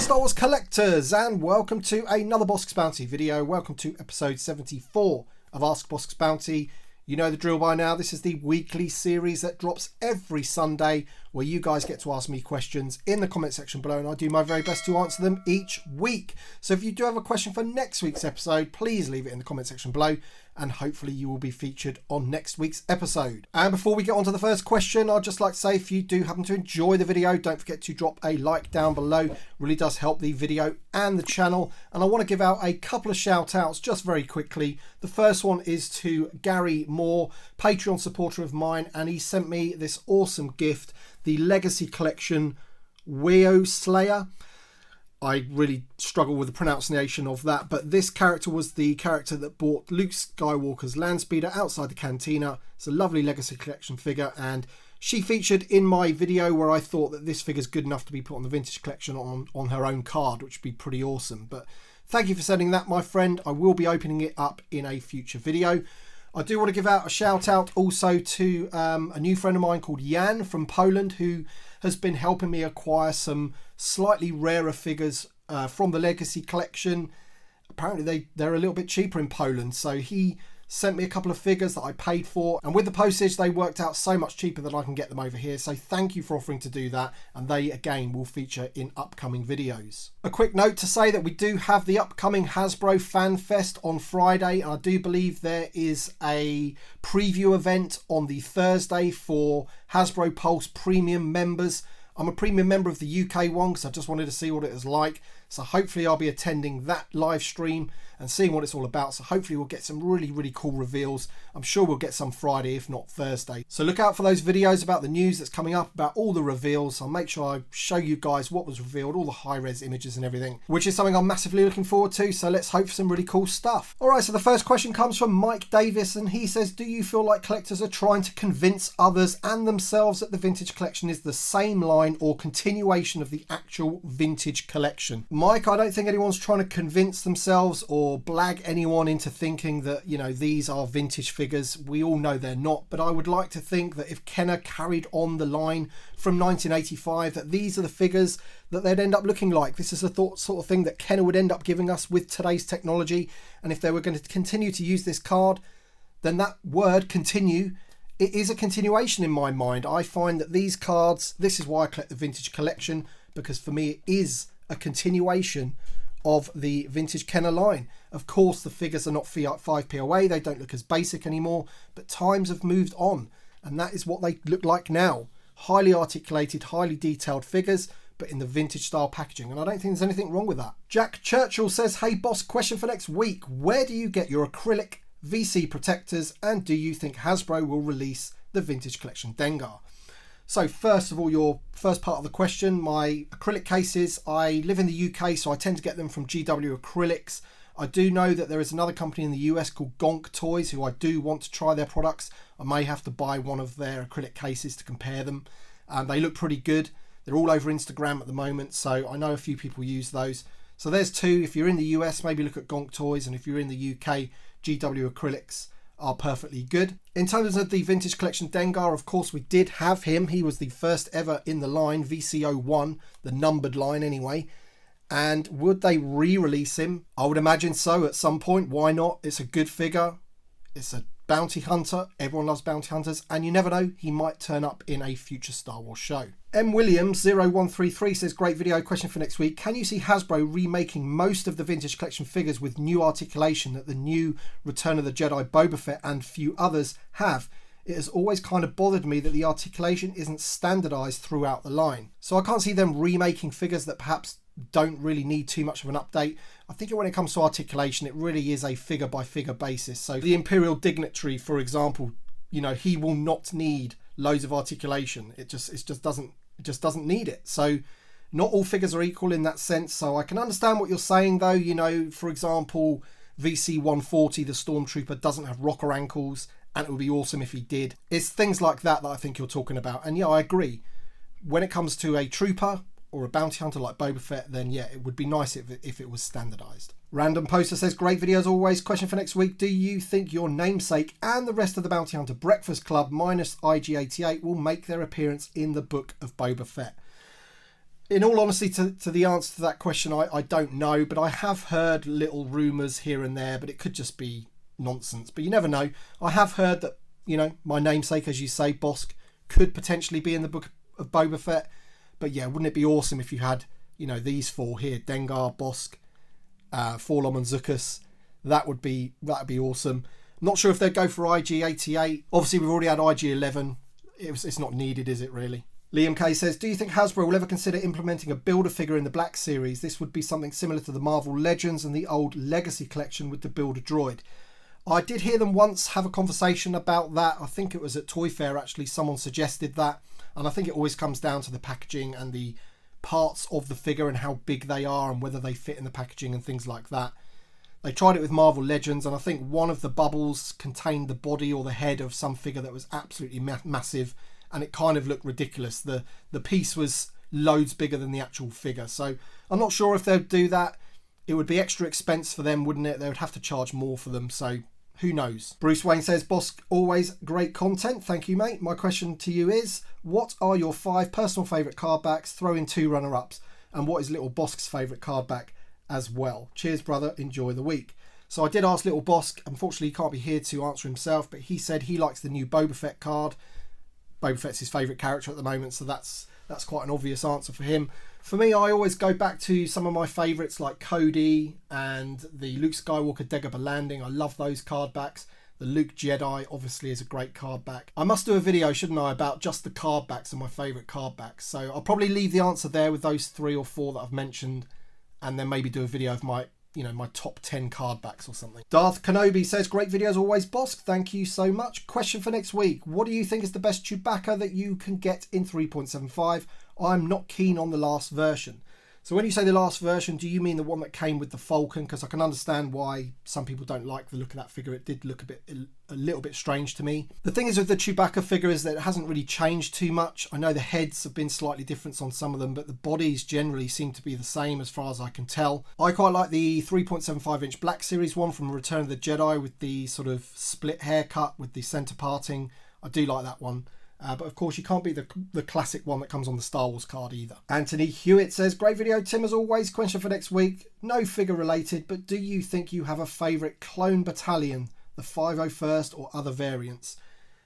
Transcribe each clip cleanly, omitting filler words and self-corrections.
Star Wars collectors, and welcome to another Bossk's Bounty video. Welcome to episode 74 of Ask Bossk's Bounty. You know the drill by now. This is the weekly series that drops every Sunday, where you guys get to ask me questions in the comment section below, and I do my very best to answer them each week. So if you do have a question for next week's episode, please leave it in the comment section below, and hopefully you will be featured on next week's episode. And before we get on to the first question, I'd just like to say, if you do happen to enjoy the video, don't forget to drop a like down below. It really does help the video and the channel. And I want to give out a couple of shout outs just very quickly. The first one is to Gary Moore, Patreon supporter of mine, and he sent me this awesome gift, the Legacy Collection Weo Slayer. I really struggle with the pronunciation of that, but this character was the character that bought Luke Skywalker's Landspeeder outside the cantina. It's a lovely Legacy Collection figure, and she featured in my video where I thought that this figure's good enough to be put on the Vintage Collection on her own card, which would be pretty awesome. But thank you for sending that, my friend. I will be opening it up in a future video. I do want to give out a shout out also to a new friend of mine called Jan from Poland, who has been helping me acquire some slightly rarer figures from the Legacy Collection. Apparently they're a little bit cheaper in Poland, so he sent me a couple of figures that I paid for, and with the postage they worked out so much cheaper that I can get them over here. So thank you for offering to do that, and they again will feature in upcoming videos. A quick note to say that we do have the upcoming Hasbro Fan Fest on Friday, and I do believe there is a preview event on the Thursday for Hasbro Pulse Premium members. I'm a premium member of the UK one because I just wanted to see what it was like. So hopefully I'll be attending that live stream and seeing what it's all about. So hopefully we'll get some really cool reveals. I'm sure we'll get some Friday, if not Thursday. So look out for those videos about the news that's coming up, about all the reveals. I'll make sure I show you guys what was revealed, all the high-res images and everything, which is something I'm massively looking forward to. So let's hope for some really cool stuff. All right, so the first question comes from Mike Davis, and he says, do you feel like collectors are trying to convince others and themselves that the Vintage Collection is the same line or continuation of the actual Vintage Collection? Mike, I don't think anyone's trying to convince themselves or blag anyone into thinking that, you know, these are vintage figures. We all know they're not, but I would like to think that if Kenner carried on the line from 1985, that these are the figures that they'd end up looking like. This is the sort of thing that Kenner would end up giving us with today's technology, and if they were going to continue to use this card, then that word continue, it is a continuation in my mind. I find that these cards, this is why I collect the Vintage Collection, because for me it is a continuation of the vintage Kenner line. Of course, the figures are not 5p away, they don't look as basic anymore, but times have moved on, and that is what they look like now. Highly articulated, highly detailed figures, but in the vintage style packaging, and I don't think there's anything wrong with that. Jack Churchill says, hey boss, question for next week. Where do you get your acrylic VC protectors, and do you think Hasbro will release the Vintage Collection Dengar? So first of all, your first part of the question, my acrylic cases, I live in the UK, so I tend to get them from GW Acrylics. I do know that there is another company in the US called Gonk Toys, who I do want to try their products. I may have to buy one of their acrylic cases to compare them. They look pretty good. They're all over Instagram at the moment, so I know a few people use those. So there's two. If you're in the US, maybe look at Gonk Toys, and if you're in the UK, GW Acrylics are perfectly good. In terms of the Vintage Collection Dengar, of course we did have him. He was the first ever in the line, VC01, the numbered line anyway. And would they re-release him? I would imagine so at some point. Why not? It's a good figure. It's a bounty hunter. Everyone loves bounty hunters, and you never know, he might turn up in a future Star Wars show. M Williams 0133 says, great video, question for next week. Can you see Hasbro remaking most of the Vintage Collection figures with new articulation that the new Return of the Jedi Boba Fett and few others have? It has always kind of bothered me that the articulation isn't standardized throughout the line. So I can't see them remaking figures that perhaps don't really need too much of an update. I think when it comes to articulation, it really is a figure by figure basis. So the Imperial Dignitary, for example, you know, he will not need loads of articulation. It just doesn't need it. So not all figures are equal in that sense. So I can understand what you're saying though. You know, for example, VC 140, the Stormtrooper, doesn't have rocker ankles, and it would be awesome if he did. It's things like that that I think you're talking about. And yeah, I agree. When it comes to a trooper or a bounty hunter like Boba Fett, then yeah, it would be nice if it was standardized. Random Poster says, great video as always. Question for next week. Do you think your namesake and the rest of the Bounty Hunter Breakfast Club minus IG-88 will make their appearance in the book of Boba Fett? In all honesty, to the answer to that question, I don't know, but I have heard little rumours here and there, but it could just be nonsense. But you never know. I have heard that, you know, my namesake, as you say, Bossk, could potentially be in the book of Boba Fett. But yeah, wouldn't it be awesome if you had, you know, these four here, Dengar, Bossk, Forlom and Zuckuss. That would be awesome. I'm not sure if they'd go for IG-88. Obviously, we've already had IG-11. It's not needed, is it really? Liam K says, do you think Hasbro will ever consider implementing a Builder-figure in the Black Series? This would be something similar to the Marvel Legends and the old Legacy collection with the Builder-Droid. I did hear them once have a conversation about that. I think it was at Toy Fair, actually. Someone suggested that. And I think it always comes down to the packaging and the parts of the figure and how big they are and whether they fit in the packaging and things like that. They tried it with Marvel Legends, and I think one of the bubbles contained the body or the head of some figure that was absolutely massive, and it kind of looked ridiculous. The piece was loads bigger than the actual figure. So I'm not sure if they'd do that. It would be extra expense for them, wouldn't it? They would have to charge more for them, so who knows? Bruce Wayne says, Bossk, always great content. Thank you, mate. My question to you is, what are your 5 personal favourite card backs? Throw in 2 runner-ups. And what is Little Bossk's favourite card back as well? Cheers, brother. Enjoy the week. So I did ask Little Bossk. Unfortunately, he can't be here to answer himself, but he said he likes the new Boba Fett card. Boba Fett's his favourite character at the moment, so that's quite an obvious answer for him. For me, I always go back to some of my favourites like Cody and the Luke Skywalker Dagobah Landing. I love those card backs. The Luke Jedi obviously is a great card back. I must do a video, shouldn't I, about just the card backs and my favourite card backs. So I'll probably leave the answer there with those 3 or 4 that I've mentioned, and then maybe do a video of my, you know, my top 10 card backs or something. Darth Kenobi says, great video as always, Bossk. Thank you so much. Question for next week. What do you think is the best Chewbacca that you can get in 3.75? I'm not keen on the last version. So when you say the last version, do you mean the one that came with the Falcon? Because I can understand why some people don't like the look of that figure. It did look a little bit strange to me. The thing is with the Chewbacca figure is that it hasn't really changed too much. I know the heads have been slightly different on some of them, but the bodies generally seem to be the same as far as I can tell. I quite like the 3.75 inch Black Series one from Return of the Jedi with the sort of split haircut with the centre parting. I do like that one. But of course you can't be the classic one that comes on the Star Wars card either. Anthony Hewitt says, great video Tim as always. Question for next week. No figure related, but do you think you have a favourite clone battalion? The 501st or other variants?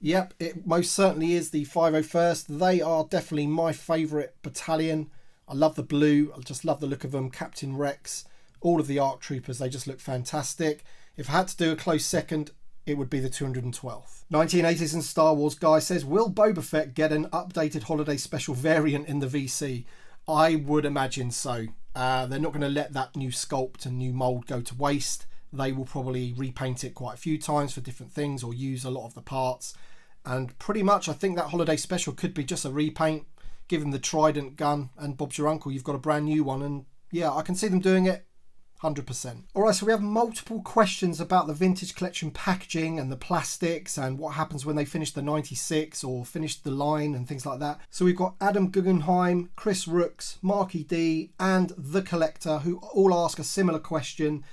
Yep, it most certainly is the 501st. They are definitely my favourite battalion. I love the blue. I just love the look of them. Captain Rex, all of the ARC Troopers, they just look fantastic. If I had to do a close second, it would be the 212th. 1980s and Star Wars guy says, will Boba Fett get an updated holiday special variant in the VC? I would imagine so. They're not going to let that new sculpt and new mould go to waste. They will probably repaint it quite a few times for different things or use a lot of the parts. And pretty much I think that holiday special could be just a repaint. Give him the Trident gun and Bob's your uncle. You've got a brand new one. And yeah, I can see them doing it. 100%. Alright, so we have multiple questions about the vintage collection packaging and the plastics and what happens when they finish the 96 or finish the line and things like that. So we've got Adam Guggenheim, Chris Rooks, Marky D and The Collector who all ask a similar question.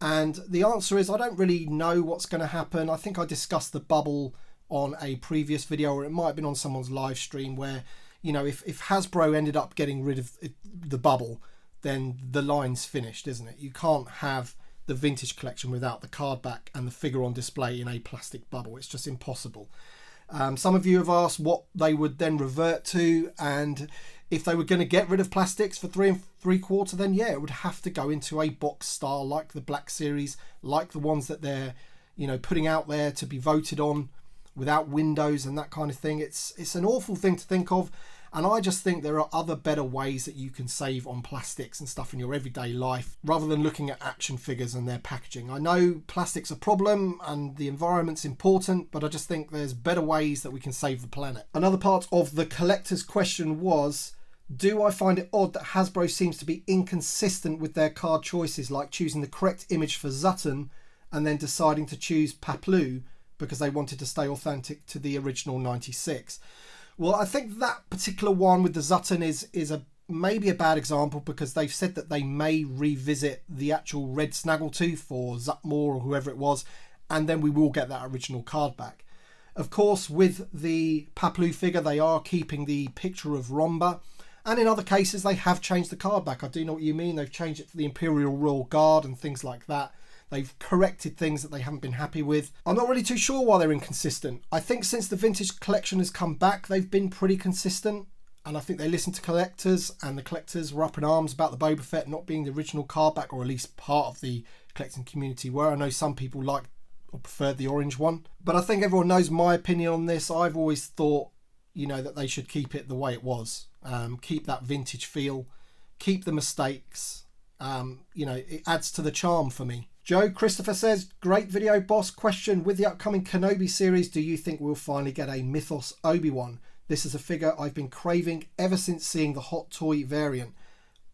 And the answer is I don't really know what's going to happen. I think I discussed the bubble on a previous video, or it might have been on someone's live stream where, you know, if Hasbro ended up getting rid of the bubble, then the line's finished, isn't it? You can't have the vintage collection without the card back and the figure on display in a plastic bubble. It's just impossible. Some of you have asked what they would then revert to, and if they were going to get rid of plastics for 3 3/4, then yeah, it would have to go into a box style like the Black Series, like the ones that they're, you know, putting out there to be voted on without windows and that kind of thing. It's an awful thing to think of. And I just think there are other better ways that you can save on plastics and stuff in your everyday life rather than looking at action figures and their packaging. I know plastic's a problem and the environment's important, but I just think there's better ways that we can save the planet. Another part of the collector's question was, do I find it odd that Hasbro seems to be inconsistent with their card choices, like choosing the correct image for Zutton and then deciding to choose Paplu because they wanted to stay authentic to the original 96? Well, I think that particular one with the Zutton is maybe a bad example because they've said that they may revisit the actual red snaggletooth or Zutmore or whoever it was, and then we will get that original card back. Of course, with the Paplu figure, they are keeping the picture of Romba, And in other cases, they have changed the card back. I do know what you mean. They've changed it for the Imperial Royal Guard and things like that. They've corrected things that they haven't been happy with. I'm not really too sure why they're inconsistent. I think since the vintage collection has come back, they've been pretty consistent. And I think they listened to collectors, and the collectors were up in arms about the Boba Fett not being the original card back, or at least part of the collecting community were. I know some people liked or preferred the orange one. But I think everyone knows my opinion on this. I've always thought, you know, that they should keep it the way it was. Keep that vintage feel. Keep the mistakes. You know, it adds to the charm for me. Joe Christopher says, great video, boss. Question, with the upcoming Kenobi series, do you think we'll finally get a Mythos Obi-Wan? This is a figure I've been craving ever since seeing the Hot Toy variant.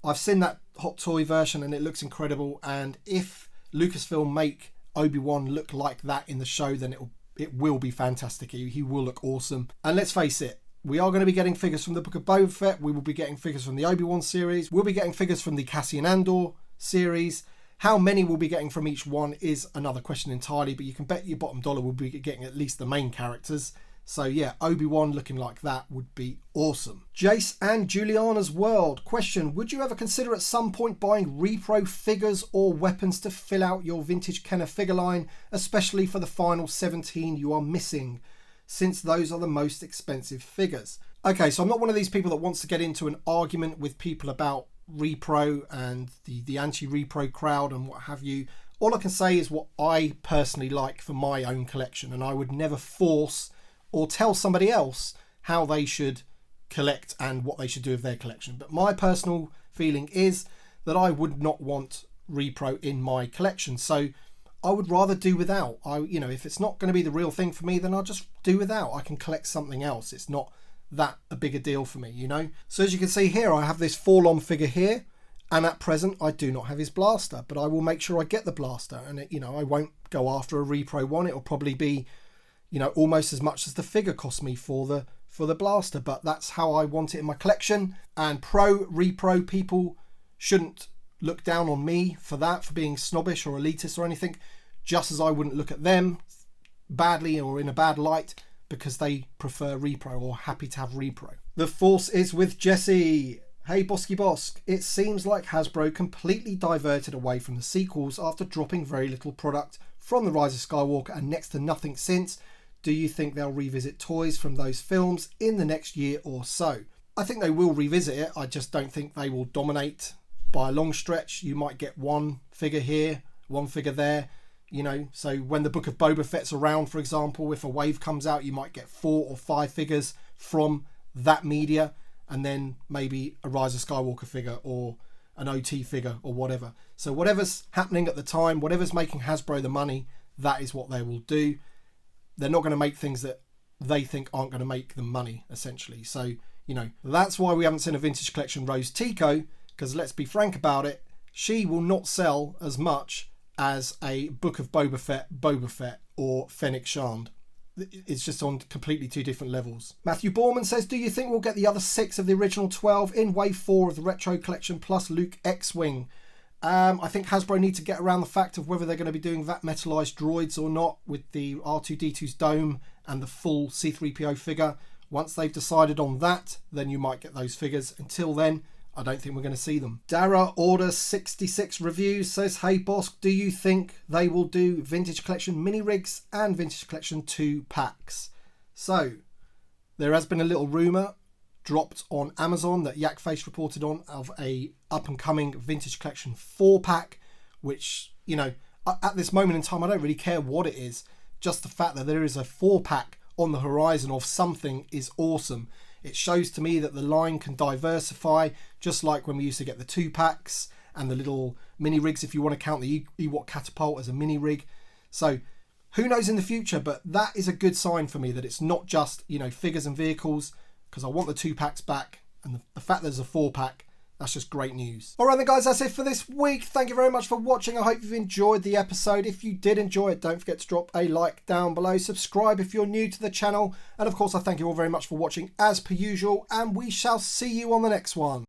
I've seen that Hot Toy version and it looks incredible. And if Lucasfilm make Obi-Wan look like that in the show, then it will be fantastic. He will look awesome. And let's face it, we are going to be getting figures from the Book of Boba Fett. We will be getting figures from the Obi-Wan series. We'll be getting figures from the Cassian Andor series. How many we'll be getting from each one is another question entirely, but you can bet your bottom dollar we'll be getting at least the main characters. So yeah, Obi-Wan looking like that would be awesome. Jace and Juliana's World. Question, would you ever consider at some point buying repro figures or weapons to fill out your vintage Kenner figure line, especially for the final 17 you are missing, since those are the most expensive figures? Okay, so I'm not one of these people that wants to get into an argument with people about repro and the anti-repro crowd and what have you. All I can say is what I personally like for my own collection, and I would never force or tell somebody else how they should collect and what they should do with their collection. But my personal feeling is that I would not want repro in my collection, so I would rather do without. You know, if it's not going to be the real thing for me, then I'll just do without. I can collect something else. It's not that a bigger deal for me, you know. So as you can see here, I have this Forlom figure here, and at present I do not have his blaster, but I will make sure I get the blaster, and you know, I won't go after a repro one. It'll probably be, you know, almost as much as the figure cost me for the blaster, but that's how I want it in my collection. And repro people shouldn't look down on me for that, for being snobbish or elitist or anything, just as I wouldn't look at them badly or in a bad light because they prefer repro or happy to have repro. The Force is with Jesse. Hey Bosky Bossk, it seems like Hasbro completely diverted away from the sequels after dropping very little product from The Rise of Skywalker and next to nothing since. Do you think they'll revisit toys from those films in the next year or so? I think they will revisit it. I just don't think they will dominate by a long stretch. You might get one figure here, one figure there. You know, so when the Book of Boba Fett's around, for example, if a wave comes out, you might get 4 or 5 figures from that media, and then maybe a Rise of Skywalker figure or an OT figure or whatever. So whatever's happening at the time, whatever's making Hasbro the money, that is what they will do. They're not going to make things that they think aren't going to make them money, essentially. So, you know, that's why we haven't seen a vintage collection Rose Tico, because let's be frank about it, she will not sell as much as a Book of Boba Fett or Fennec Shand. It's just on completely 2 different levels. Matthew Borman says, do you think we'll get the other 6 of the original 12 in wave 4 of the retro collection plus Luke X-Wing? I think Hasbro need to get around the fact of whether they're going to be doing that metallized droids or not with the R2-D2's dome and the full C-3PO figure. Once they've decided on that, then you might get those figures. Until then, I don't think we're going to see them. Dara Order 66 Reviews says, hey Bossk, do you think they will do Vintage Collection mini rigs and Vintage Collection 2 packs? So, there has been a little rumour dropped on Amazon that Yakface reported on of a up and coming Vintage Collection 4 pack, which, you know, at this moment in time, I don't really care what it is. Just the fact that there is a 4 pack on the horizon of something is awesome. It shows to me that the line can diversify, just like when we used to get the 2 packs and the little mini rigs, if you want to count the Ewok catapult as a mini rig. So who knows in the future, but that is a good sign for me that it's not just, you know, figures and vehicles, because I want the 2 packs back, and the fact there's a 4 pack, that's just great news. Alright then guys, that's it for this week. Thank you very much for watching. I hope you've enjoyed the episode. If you did enjoy it, don't forget to drop a like down below. Subscribe if you're new to the channel. And of course, I thank you all very much for watching as per usual. And we shall see you on the next one.